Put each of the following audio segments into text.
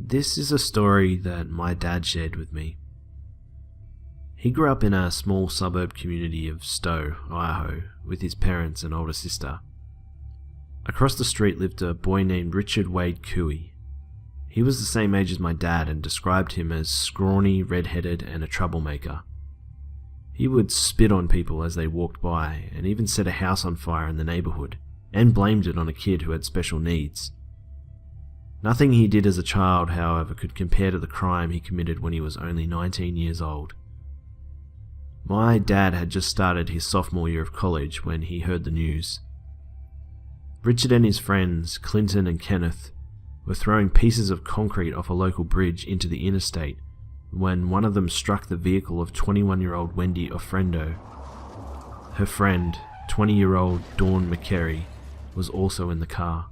This is a story that my dad shared with me. He grew up in a small suburb community of Stowe, Idaho, with his parents and older sister. Across the street lived a boy named Richard Wade Cooey. He was the same age as my dad and described him as scrawny, red-headed, and a troublemaker. He would spit on people as they walked by and even set a house on fire in the neighborhood and blamed it on a kid who had special needs. Nothing he did as a child, however, could compare to the crime he committed when he was only 19 years old. My dad had just started his sophomore year of college when he heard the news. Richard and his friends, Clinton and Kenneth, were throwing pieces of concrete off a local bridge into the interstate when one of them struck the vehicle of 21-year-old Wendy Ofrendo. Her friend, 20-year-old Dawn McCary, was also in the car.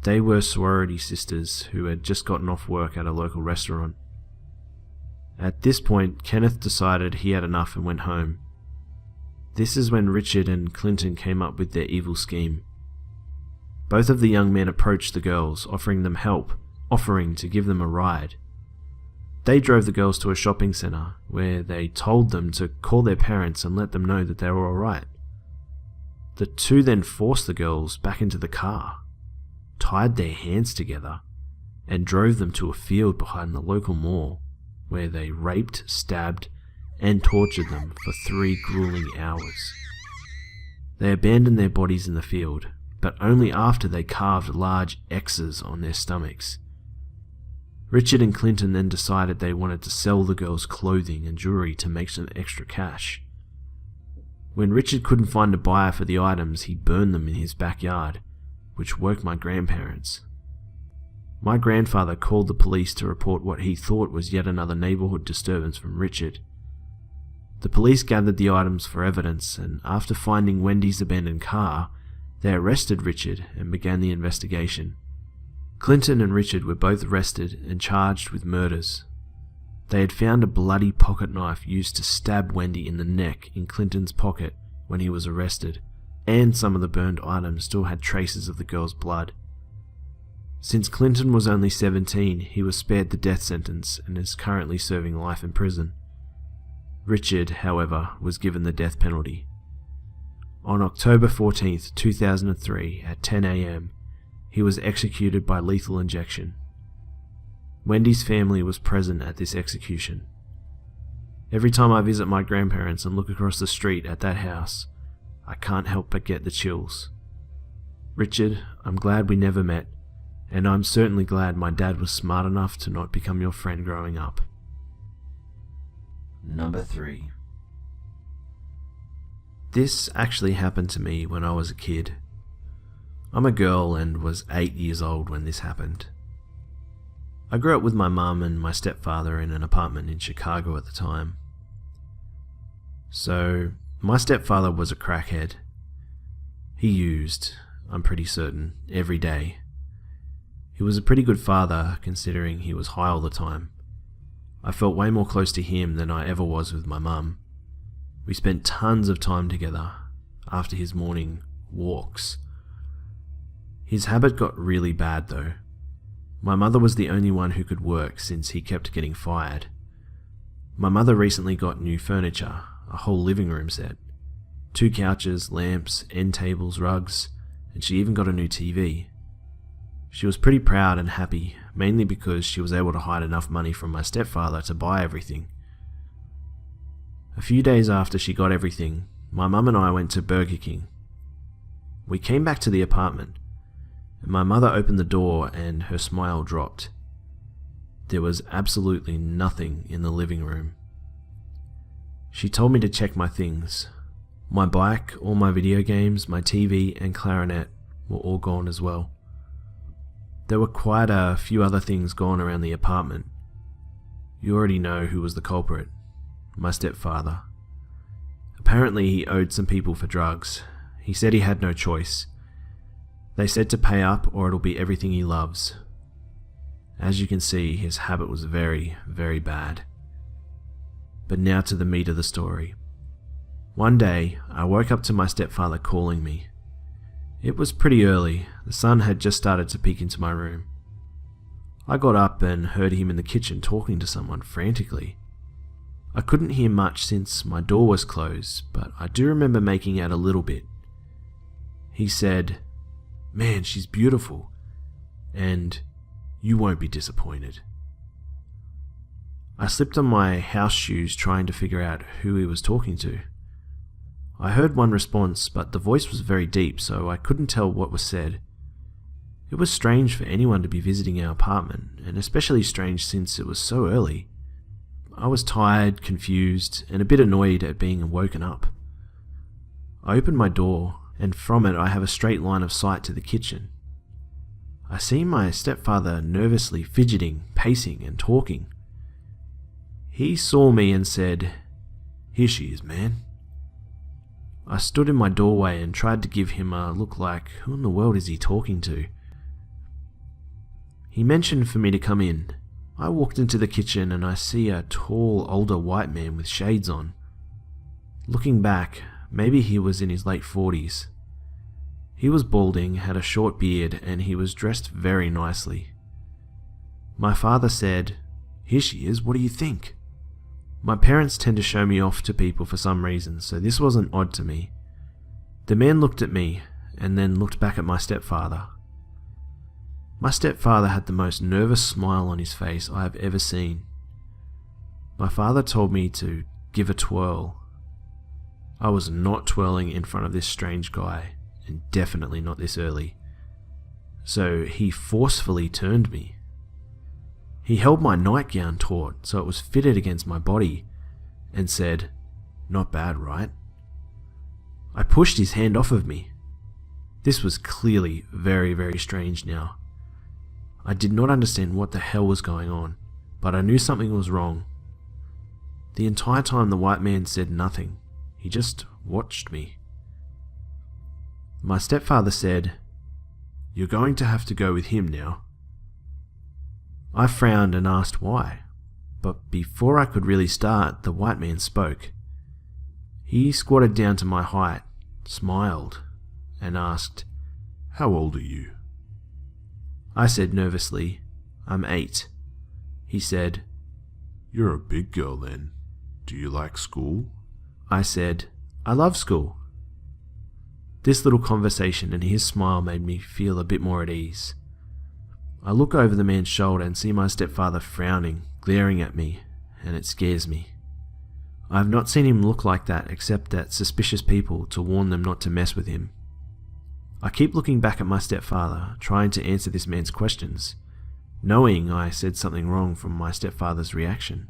They were sorority sisters who had just gotten off work at a local restaurant. At this point, Kenneth decided he had enough and went home. This is when Richard and Clinton came up with their evil scheme. Both of the young men approached the girls, offering them help, offering to give them a ride. They drove the girls to a shopping centre, where they told them to call their parents and let them know that they were alright. The two then forced the girls back into the car, tied their hands together, and drove them to a field behind the local mall, where they raped, stabbed, and tortured them for 3 grueling hours. They abandoned their bodies in the field, but only after they carved large X's on their stomachs. Richard and Clinton then decided they wanted to sell the girls' clothing and jewelry to make some extra cash. When Richard couldn't find a buyer for the items, he burned them in his backyard, which woke my grandparents. My grandfather called the police to report what he thought was yet another neighborhood disturbance from Richard. The police gathered the items for evidence, and after finding Wendy's abandoned car, they arrested Richard and began the investigation. Clinton and Richard were both arrested and charged with murders. They had found a bloody pocket knife used to stab Wendy in the neck in Clinton's pocket when he was arrested, and some of the burned items still had traces of the girl's blood. Since Clinton was only 17, he was spared the death sentence and is currently serving life in prison. Richard, however, was given the death penalty. On October 14, 2003, at 10 a.m., he was executed by lethal injection. Wendy's family was present at this execution. Every time I visit my grandparents and look across the street at that house, I can't help but get the chills. Richard, I'm glad we never met, and I'm certainly glad my dad was smart enough to not become your friend growing up. Number 3. This actually happened to me when I was a kid. I'm a girl and was 8 years old when this happened. I grew up with my mum and my stepfather in an apartment in Chicago at the time. So, my stepfather was a crackhead. He used, I'm pretty certain, every day. He was a pretty good father, considering he was high all the time. I felt way more close to him than I ever was with my mum. We spent tons of time together after his morning walks. His habit got really bad though. My mother was the only one who could work since he kept getting fired. My mother recently got new furniture, a whole living room set, 2 couches, lamps, end tables, rugs, and she even got a new TV. She was pretty proud and happy, mainly because she was able to hide enough money from my stepfather to buy everything. A few days after she got everything, my mum and I went to Burger King. We came back to the apartment, and my mother opened the door and her smile dropped. There was absolutely nothing in the living room. She told me to check my things. My bike, all my video games, my TV and clarinet were all gone as well. There were quite a few other things gone around the apartment. You already know who was the culprit. My stepfather. Apparently he owed some people for drugs. He said he had no choice. They said to pay up or it'll be everything he loves. As you can see, his habit was very, very bad. But now to the meat of the story. One day, I woke up to my stepfather calling me. It was pretty early. The sun had just started to peek into my room. I got up and heard him in the kitchen talking to someone frantically. I couldn't hear much since my door was closed, but I do remember making out a little bit. He said, "Man, she's beautiful, and you won't be disappointed." I slipped on my house shoes trying to figure out who he was talking to. I heard one response, but the voice was very deep, so I couldn't tell what was said. It was strange for anyone to be visiting our apartment, and especially strange since it was so early. I was tired, confused, and a bit annoyed at being woken up. I opened my door, and from it I have a straight line of sight to the kitchen. I see my stepfather nervously fidgeting, pacing, and talking. He saw me and said, "Here she is, man." I stood in my doorway and tried to give him a look like, who in the world is he talking to? He mentioned for me to come in. I walked into the kitchen and I see a tall, older white man with shades on. Looking back, maybe he was in his late 40s. He was balding, had a short beard, and he was dressed very nicely. My father said, "Here she is, what do you think?" My parents tend to show me off to people for some reason, so this wasn't odd to me. The man looked at me, and then looked back at my stepfather. My stepfather had the most nervous smile on his face I have ever seen. My father told me to give a twirl. I was not twirling in front of this strange guy, and definitely not this early. So he forcefully turned me. He held my nightgown taut so it was fitted against my body and said, "Not bad, right?" I pushed his hand off of me. This was clearly very, very strange now. I did not understand what the hell was going on, but I knew something was wrong. The entire time the white man said nothing. He just watched me. My stepfather said, "You're going to have to go with him now." I frowned and asked why, but before I could really start, the white man spoke. He squatted down to my height, smiled, and asked, "How old are you?" I said nervously, "I'm 8. He said, "You're a big girl then. Do you like school?" I said, "I love school." This little conversation and his smile made me feel a bit more at ease. I look over the man's shoulder and see my stepfather frowning, glaring at me, and it scares me. I have not seen him look like that except at suspicious people to warn them not to mess with him. I keep looking back at my stepfather, trying to answer this man's questions, knowing I said something wrong from my stepfather's reaction.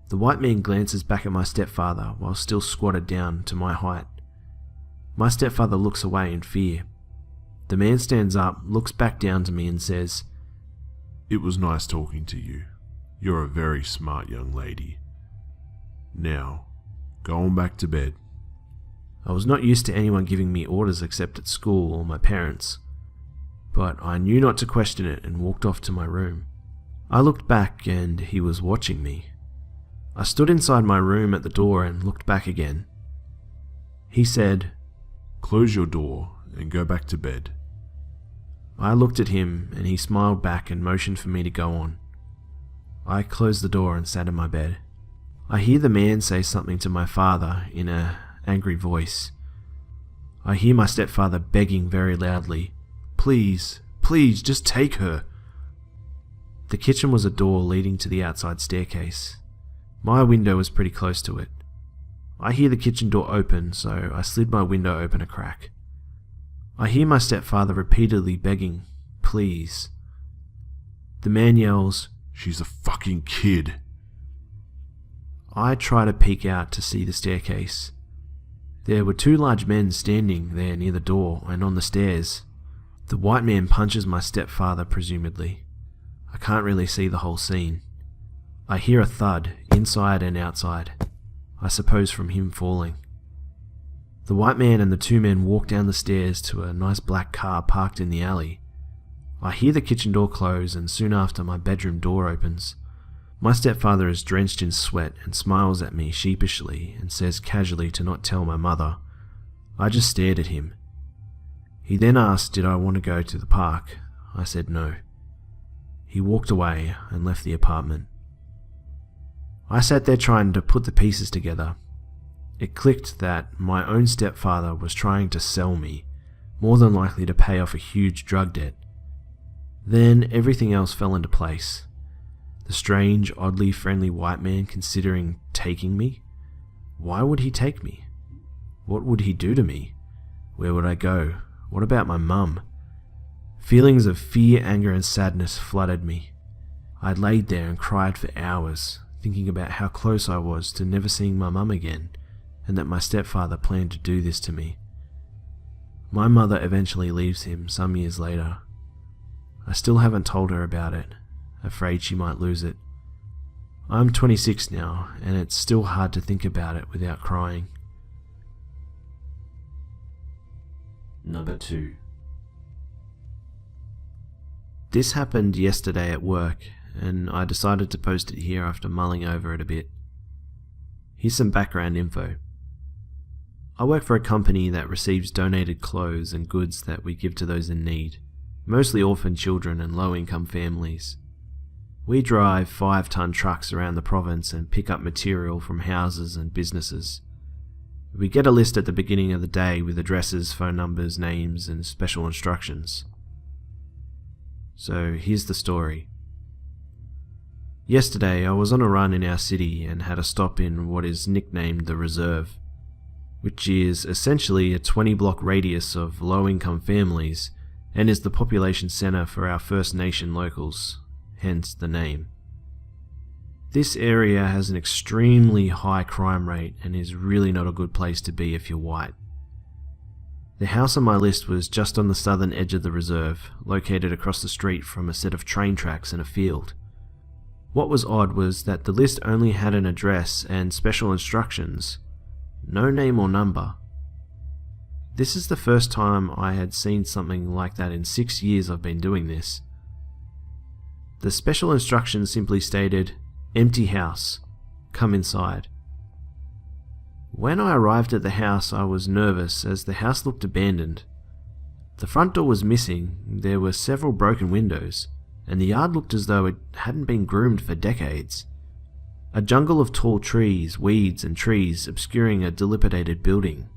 The white man glances back at my stepfather while still squatted down to my height. My stepfather looks away in fear. The man stands up, looks back down to me and says, "It was nice talking to you. You're a very smart young lady. Now, go on back to bed." I was not used to anyone giving me orders except at school or my parents, but I knew not to question it and walked off to my room. I looked back and he was watching me. I stood inside my room at the door and looked back again. He said, "Close your door and go back to bed." I looked at him and he smiled back and motioned for me to go on. I closed the door and sat in my bed. I hear the man say something to my father in an angry voice. I hear my stepfather begging very loudly, "Please, please, just take her." The kitchen was a door leading to the outside staircase. My window was pretty close to it. I hear the kitchen door open, so I slid my window open a crack. I hear my stepfather repeatedly begging, "Please." The man yells, "She's a fucking kid." I try to peek out to see the staircase. There were 2 large men standing there near the door and on the stairs. The white man punches my stepfather presumably. I can't really see the whole scene. I hear a thud, inside and outside. I suppose from him falling. The white man and the 2 men walk down the stairs to a nice black car parked in the alley. I hear the kitchen door close and soon after my bedroom door opens. My stepfather is drenched in sweat and smiles at me sheepishly and says casually to not tell my mother. I just stared at him. He then asked did I want to go to the park. I said no. He walked away and left the apartment. I sat there trying to put the pieces together. It clicked that my own stepfather was trying to sell me, more than likely to pay off a huge drug debt. Then everything else fell into place. The strange, oddly friendly white man considering taking me? Why would he take me? What would he do to me? Where would I go? What about my mum? Feelings of fear, anger and sadness flooded me. I laid there and cried for hours, thinking about how close I was to never seeing my mum again, and that my stepfather planned to do this to me. My mother eventually leaves him some years later. I still haven't told her about it, afraid she might lose it. I'm 26 now, and it's still hard to think about it without crying. Number 2. This happened yesterday at work, and I decided to post it here after mulling over it a bit. Here's some background info. I work for a company that receives donated clothes and goods that we give to those in need, mostly orphan children and low-income families. We drive 5-ton trucks around the province and pick up material from houses and businesses. We get a list at the beginning of the day with addresses, phone numbers, names, and special instructions. So here's the story. Yesterday I was on a run in our city and had a stop in what is nicknamed the Reserve, which is essentially a 20-block radius of low-income families and is the population centre for our First Nation locals, hence the name. This area has an extremely high crime rate and is really not a good place to be if you're white. The house on my list was just on the southern edge of the reserve, located across the street from a set of train tracks and a field. What was odd was that the list only had an address and special instructions, no name or number. This is the first time I had seen something like that in 6 years I've been doing this. The special instructions simply stated, "Empty house, come inside." When I arrived at the house, I was nervous as the house looked abandoned. The front door was missing, there were several broken windows, and the yard looked as though it hadn't been groomed for decades. A jungle of tall trees, weeds and trees obscuring a dilapidated building.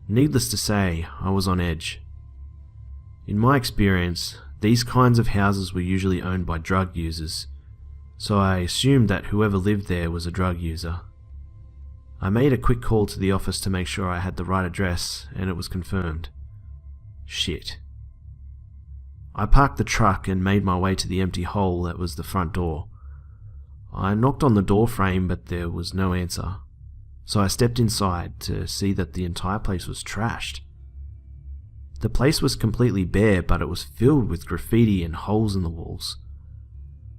Needless to say, I was on edge. In my experience, these kinds of houses were usually owned by drug users, so I assumed that whoever lived there was a drug user. I made a quick call to the office to make sure I had the right address, and it was confirmed. Shit. I parked the truck and made my way to the empty hole that was the front door. I knocked on the door frame, but there was no answer, so I stepped inside to see that the entire place was trashed. The place was completely bare, but it was filled with graffiti and holes in the walls.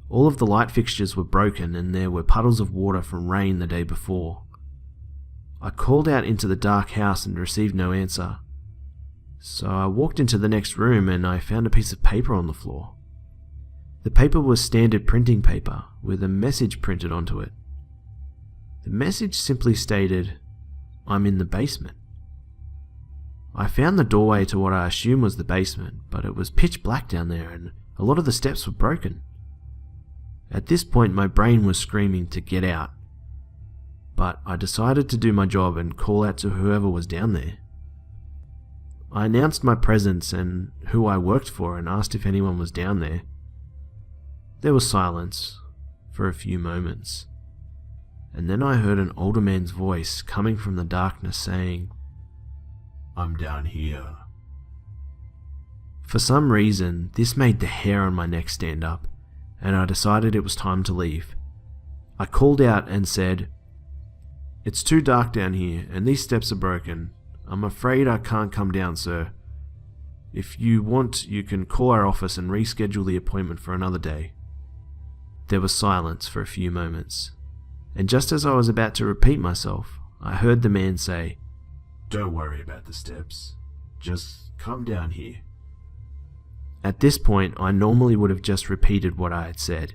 All of the light fixtures were broken, and there were puddles of water from rain the day before. I called out into the dark house and received no answer. So I walked into the next room and I found a piece of paper on the floor. The paper was standard printing paper with a message printed onto it. The message simply stated, "I'm in the basement." I found the doorway to what I assumed was the basement, but it was pitch black down there and a lot of the steps were broken. At this point my brain was screaming to get out, but I decided to do my job and call out to whoever was down there. I announced my presence and who I worked for and asked if anyone was down there. There was silence for a few moments, and then I heard an older man's voice coming from the darkness saying, "I'm down here." For some reason, this made the hair on my neck stand up, and I decided it was time to leave. I called out and said, "It's too dark down here and these steps are broken. I'm afraid I can't come down, sir. If you want, you can call our office and reschedule the appointment for another day." There was silence for a few moments, and just as I was about to repeat myself, I heard the man say, "Don't worry about the steps. Just come down here." At this point, I normally would have just repeated what I had said,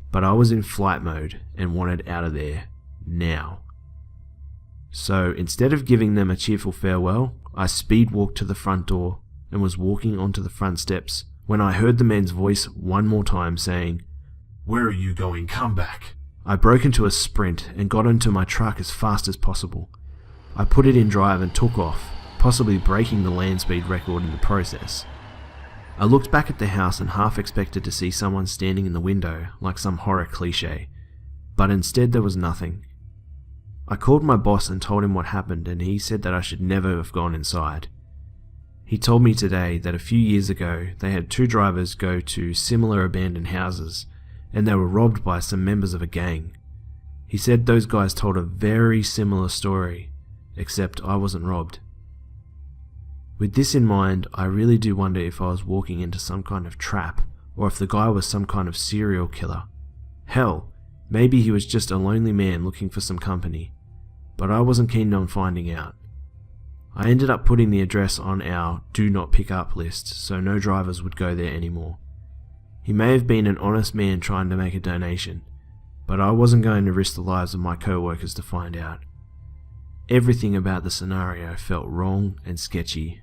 but I was in flight mode and wanted out of there, now. So instead of giving them a cheerful farewell, I speed walked to the front door and was walking onto the front steps when I heard the man's voice one more time saying, "Where are you going? Come back." I broke into a sprint and got into my truck as fast as possible. I put it in drive and took off, possibly breaking the land speed record in the process. I looked back at the house and half expected to see someone standing in the window, like some horror cliche, but instead there was nothing. I called my boss and told him what happened, and he said that I should never have gone inside. He told me today that a few years ago they had 2 drivers go to similar abandoned houses, and they were robbed by some members of a gang. He said those guys told a very similar story, except I wasn't robbed. With this in mind, I really do wonder if I was walking into some kind of trap, or if the guy was some kind of serial killer. Hell, maybe he was just a lonely man looking for some company, but I wasn't keen on finding out. I ended up putting the address on our do not pick up list so no drivers would go there anymore. He may have been an honest man trying to make a donation, but I wasn't going to risk the lives of my co-workers to find out. Everything about the scenario felt wrong and sketchy.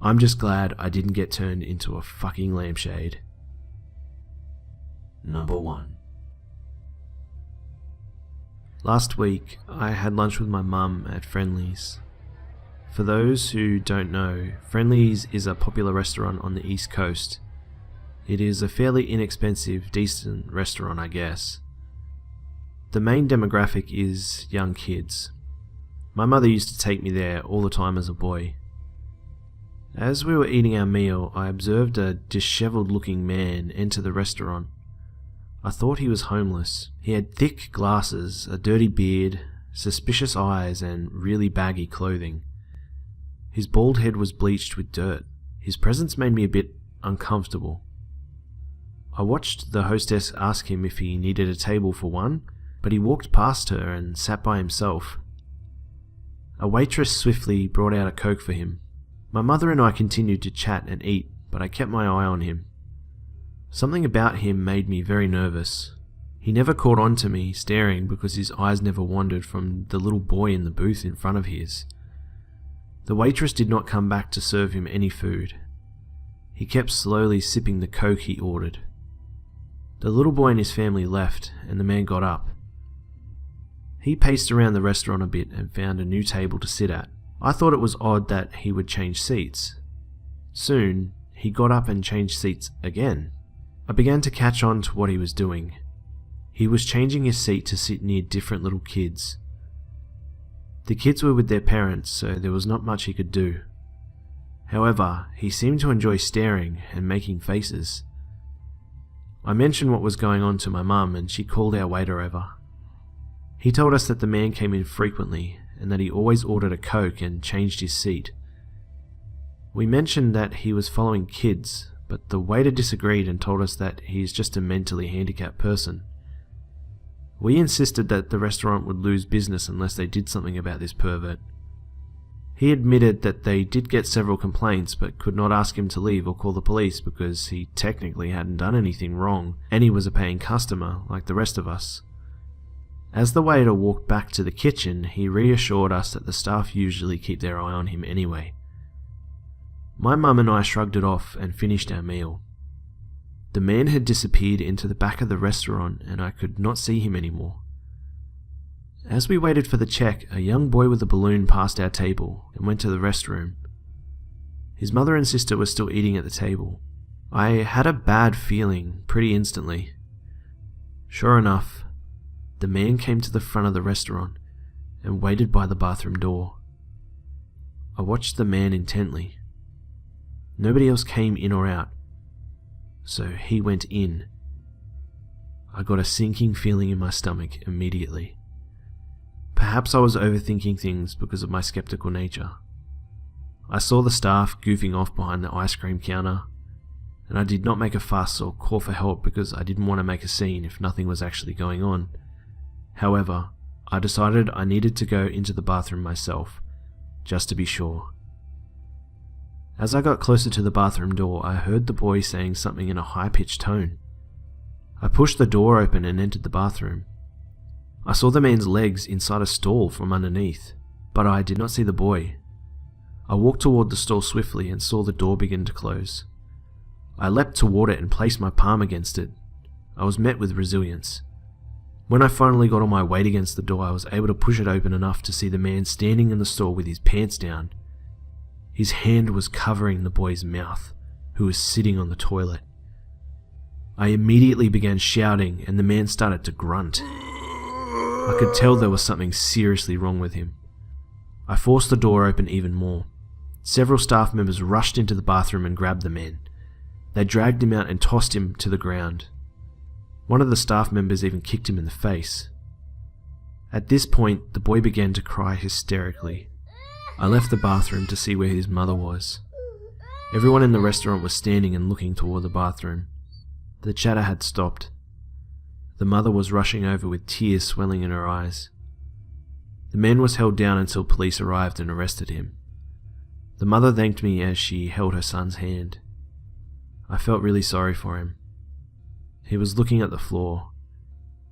I'm just glad I didn't get turned into a fucking lampshade. Number 1. Last week, I had lunch with my mum at Friendly's. For those who don't know, Friendly's is a popular restaurant on the East Coast. It is a fairly inexpensive, decent restaurant, I guess. The main demographic is young kids. My mother used to take me there all the time as a boy. As we were eating our meal, I observed a disheveled looking man enter the restaurant. I thought he was homeless. He had thick glasses, a dirty beard, suspicious eyes, and really baggy clothing. His bald head was bleached with dirt. His presence made me a bit uncomfortable. I watched the hostess ask him if he needed a table for one, but he walked past her and sat by himself. A waitress swiftly brought out a Coke for him. My mother and I continued to chat and eat, but I kept my eye on him. Something about him made me very nervous. He never caught on to me staring because his eyes never wandered from the little boy in the booth in front of his. The waitress did not come back to serve him any food. He kept slowly sipping the Coke he ordered. The little boy and his family left, and the man got up. He paced around the restaurant a bit and found a new table to sit at. I thought it was odd that he would change seats. Soon, he got up and changed seats again. I began to catch on to what he was doing. He was changing his seat to sit near different little kids. The kids were with their parents, so there was not much he could do. However, he seemed to enjoy staring and making faces. I mentioned what was going on to my mum, and she called our waiter over. He told us that the man came in frequently and that he always ordered a Coke and changed his seat. We mentioned that he was following kids, but the waiter disagreed and told us that he is just a mentally handicapped person. We insisted that the restaurant would lose business unless they did something about this pervert. He admitted that they did get several complaints but could not ask him to leave or call the police because he technically hadn't done anything wrong and he was a paying customer like the rest of us. As the waiter walked back to the kitchen, he reassured us that the staff usually keep their eye on him anyway. My mum and I shrugged it off and finished our meal. The man had disappeared into the back of the restaurant and I could not see him anymore. As we waited for the check, a young boy with a balloon passed our table and went to the restroom. His mother and sister were still eating at the table. I had a bad feeling pretty instantly. Sure enough, the man came to the front of the restaurant and waited by the bathroom door. I watched the man intently. Nobody else came in or out, so he went in. I got a sinking feeling in my stomach immediately. Perhaps I was overthinking things because of my skeptical nature. I saw the staff goofing off behind the ice cream counter, and I did not make a fuss or call for help because I didn't want to make a scene if nothing was actually going on. However, I decided I needed to go into the bathroom myself, just to be sure. As I got closer to the bathroom door, I heard the boy saying something in a high-pitched tone. I pushed the door open and entered the bathroom. I saw the man's legs inside a stall from underneath, but I did not see the boy. I walked toward the stall swiftly and saw the door begin to close. I leapt toward it and placed my palm against it. I was met with resilience. When I finally got all my weight against the door, I was able to push it open enough to see the man standing in the store with his pants down. His hand was covering the boy's mouth, who was sitting on the toilet. I immediately began shouting, and the man started to grunt. I could tell there was something seriously wrong with him. I forced the door open even more. Several staff members rushed into the bathroom and grabbed the man. They dragged him out and tossed him to the ground. One of the staff members even kicked him in the face. At this point, the boy began to cry hysterically. I left the bathroom to see where his mother was. Everyone in the restaurant was standing and looking toward the bathroom. The chatter had stopped. The mother was rushing over with tears swelling in her eyes. The man was held down until police arrived and arrested him. The mother thanked me as she held her son's hand. I felt really sorry for him. He was looking at the floor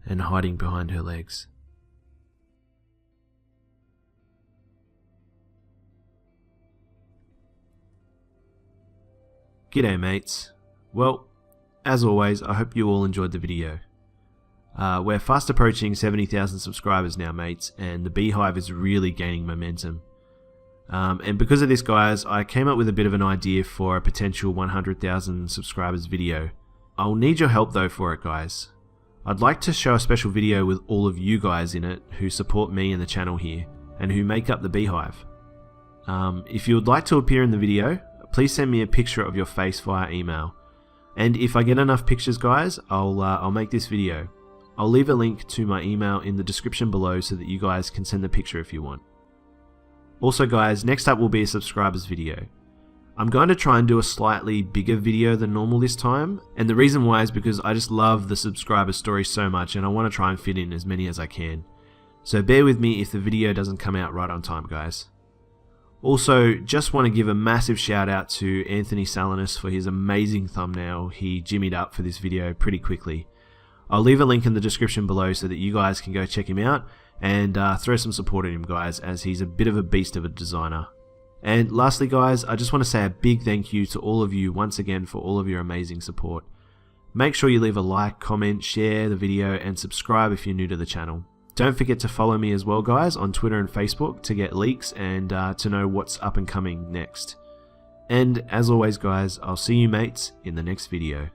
and hiding behind her legs. G'day mates. Well, as always, I hope you all enjoyed the video. We're fast approaching 70,000 subscribers now, mates, and the Beehive is really gaining momentum. And because of this, guys, I came up with a bit of an idea for a potential 100,000 subscribers video. I'll need your help though for it, guys. I'd like to show a special video with all of you guys in it who support me and the channel here, and who make up the Beehive. If you would like to appear in the video, please send me a picture of your face via email. And if I get enough pictures, guys, I'll make this video. I'll leave a link to my email in the description below so that you guys can send the picture if you want. Also guys, next up will be a subscribers video. I'm going to try and do a slightly bigger video than normal this time, and the reason why is because I just love the subscriber story so much and I want to try and fit in as many as I can. So bear with me if the video doesn't come out right on time, guys. Also, just want to give a massive shout out to Anthony Salinas for his amazing thumbnail. He jimmied up for this video pretty quickly. I'll leave a link in the description below so that you guys can go check him out and throw some support at him, guys, as he's a bit of a beast of a designer. And lastly, guys, I just want to say a big thank you to all of you once again for all of your amazing support. Make sure you leave a like, comment, share the video, and subscribe if you're new to the channel. Don't forget to follow me as well, guys, on Twitter and Facebook to get leaks and to know what's up and coming next. And as always, guys, I'll see you mates in the next video.